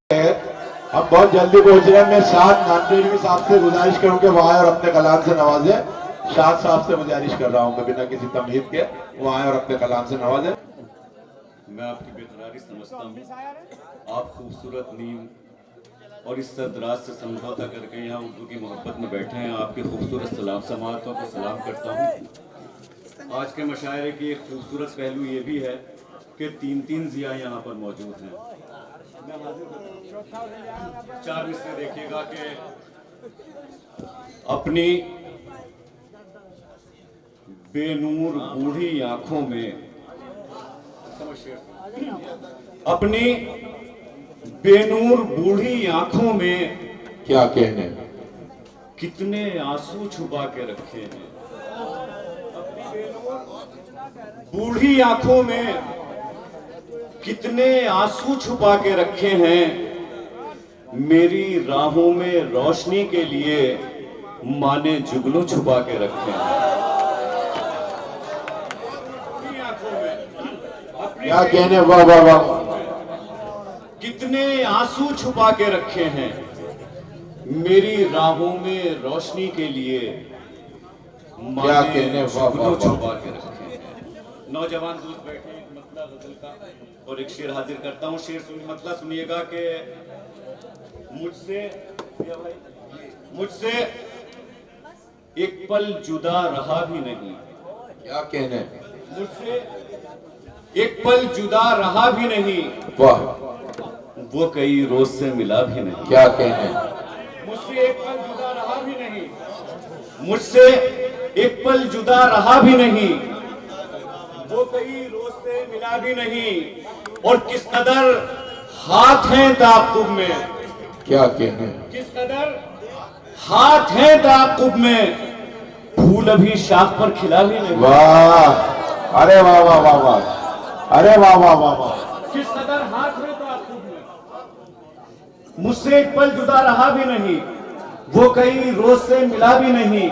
हम बहुत जल्दी पहुंच रहे हैं। मैं शाद नानटेड़वी साहब से गुजारिश करूं कि वो आए और अपने कलाम से नवाजे। शाद साहब से गुजारिश कर रहा हूं कि बिना किसी तमहीद के वो आए और अपने कलाम से नवाजे। मैं आपकी बेकरारी समझता हूँ। आप खूबसूरत नींद और इस सरदराज से समझौता करके यहाँ उर्दू की मोहब्बत में बैठे हैं। आपके खूबसूरत सलाम समातों को सलाम करता हूँ। आज के मशायरे की एक खूबसूरत पहलू ये भी है कि तीन जिया यहाँ पर मौजूद हैं। चार मिसरे देखिएगा कि अपनी बेनूर बूढ़ी आंखों में, अपनी बेनूर बूढ़ी आंखों में क्या कहने, कितने आंसू छुपा के रखे हैं। बूढ़ी आंखों में कितने आंसू छुपा के रखे हैं। मेरी राहों में रोशनी के लिए माँ ने जुगनू छुपा के रखे हैं। क्या कहने, वाह वाह वाह। कितने आंसू छुपा के रखे हैं। मेरी राहों में रोशनी के लिए क्या कहने, वाह वाह छुपा के रखे हैं। नौजवान दोस्त बैठे, एक मतला गजल का और एक शेर हाजिर करता हूँ। शेर मतला सुनिएगा कि मुझसे एक पल जुदा रहा भी नहीं। क्या कहने, मुझसे एक पल जुदा रहा भी नहीं। वाह। वो कई रोज से मिला भी नहीं। क्या कहने, मुझसे एक पल जुदा रहा भी नहीं। मुझसे एक पल जुदा रहा भी नहीं। वो कई रोज से मिला भी नहीं। और किस कदर हाथ हैं ताक़ुब में। क्या कहने, किस कदर हाथ हैं ताक़ुब में। फूल अभी शाख पर खिला भी नहीं। वाह, अरे वाह वाह वाह वाह, अरे वाह वाह वाह वाह। किस कदर हाथ हैं ताक़ुब में। मुझसे एक पल जुदा रहा भी नहीं। वो कई रोज से मिला भी नहीं।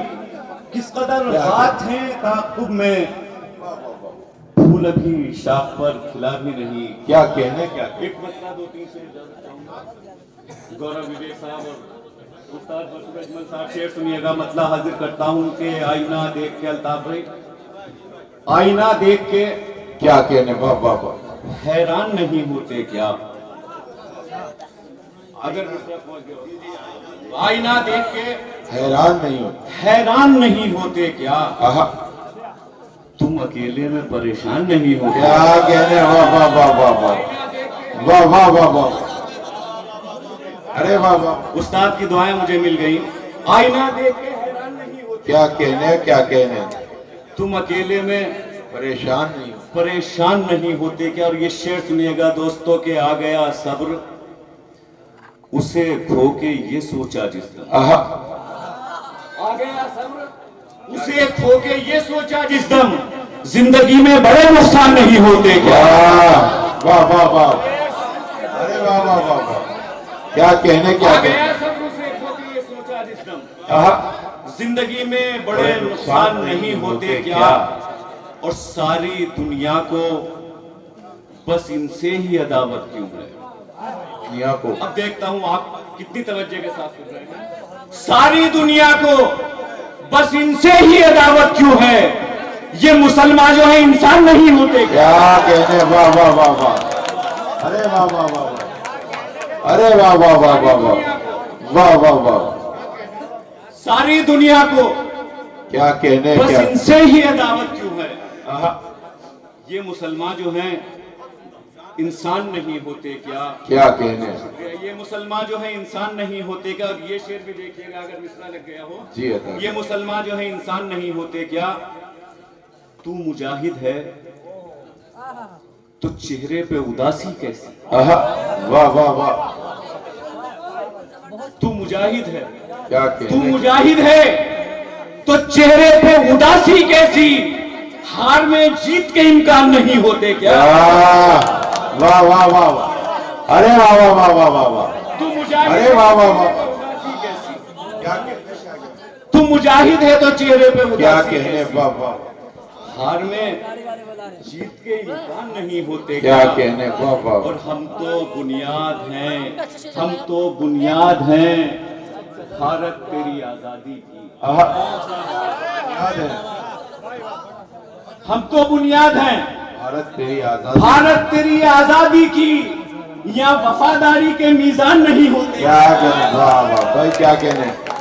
किस कदर हाथ हैं ताक़ुब में। फूल अभी शाख पर खिला भी नहीं। क्या कहने, क्या एक मसला दो तीन से चाहूंगा। गौरव विवेक साहब और उस्ताद बशीर अजमल साहब शेर सुनिएगा। मतलब हाजिर करता हूं कि आईना देख के, अल्ताफ भाई, आईना देख के क्या कहने, वाह वाह वाह। हैरान नहीं होते क्या। अगर पहुंच गया, आईना देख के हैरान नहीं हो, हैरान नहीं होते क्या। आहा, तुम अकेले में परेशान नहीं हो। क्या कहने, वाह वाह वाह वाह वाह वाह वाह वाह वाह, अरे वाह वाह। उस्ताद की दुआएं मुझे मिल गई। आईना देख के हैरान नहीं होते। क्या कहने, क्या कहने, तुम अकेले में परेशान नहीं होते क्या। और ये शेर सुनिएगा दोस्तों के आ गया सब्र, उसे खो के ये सोचा जिसने। आहा, आ गया सब्र, उसे खो के ये सोचा जिस दम। जिंदगी में बड़े नुकसान नहीं होते क्या। वाह वाह वाह, अरे वाह वाह वाह वाह। क्या कहने, क्या आ गया कहने, सब्र, उसे खो के ये सोचा जिस दम। आहा, जिंदगी में बड़े नुकसान नहीं होते क्या। और सारी दुनिया को बस इनसे ही अदावत क्यों है। दुनिया को, अब देखता हूं आप कितनी तवज्जो के साथ सुन रहे हैं। सारी दुनिया को बस इनसे ही अदावत क्यों है। ये मुसलमान जो है इंसान नहीं होते क्या। क्या कहने, वाह वाह वाह वाह, अरे वाह वाह वाह वाह, अरे वाह वाह वाह वाह वाह वाह वाह वाह। सारी दुनिया को क्या कहने, बस क्या, इनसे ही अदावत क्यों है। आहा, ये मुसलमान जो हैं इंसान नहीं होते क्या। क्या कहने, ये मुसलमान जो है इंसान नहीं होते क्या। और ये शेर भी देखिएगा अगर मिसरा लग गया हो। जी अता। ये मुसलमान जो है इंसान नहीं होते क्या। तू मुजाहिद है तो चेहरे पे उदासी कैसी। आहा, वाह वाह वाह। तू मुजाहिद है, क्या तू कहने, मुजाहिद है तो चेहरे पे उदासी कैसी। हार में जीत के इम्कान नहीं होते क्या। वाह वाह वाह वाह, अरे वाह वाह वाह वाह वाह वाह, तू मुजाहिद, अरे वाह वाह वाह, उदासी कैसी। क्या कहने, तू मुजाहिद है तो चेहरे पे क्या उदासी कहने, कैसी। वाह वाह, हार में जीत के इम्कान नहीं होते क्या कहने, वाह वाह। और हम तो बुनियाद हैं, हम तो बुनियाद हैं भारत तेरी आजादी की। याद है, हम तो बुनियाद हैं भारत तेरी आजादी। भारत तेरी आजादी की। यहाँ वफादारी के मीजान नहीं होते। क्या कहने, वाह वाह भाई, क्या कहने।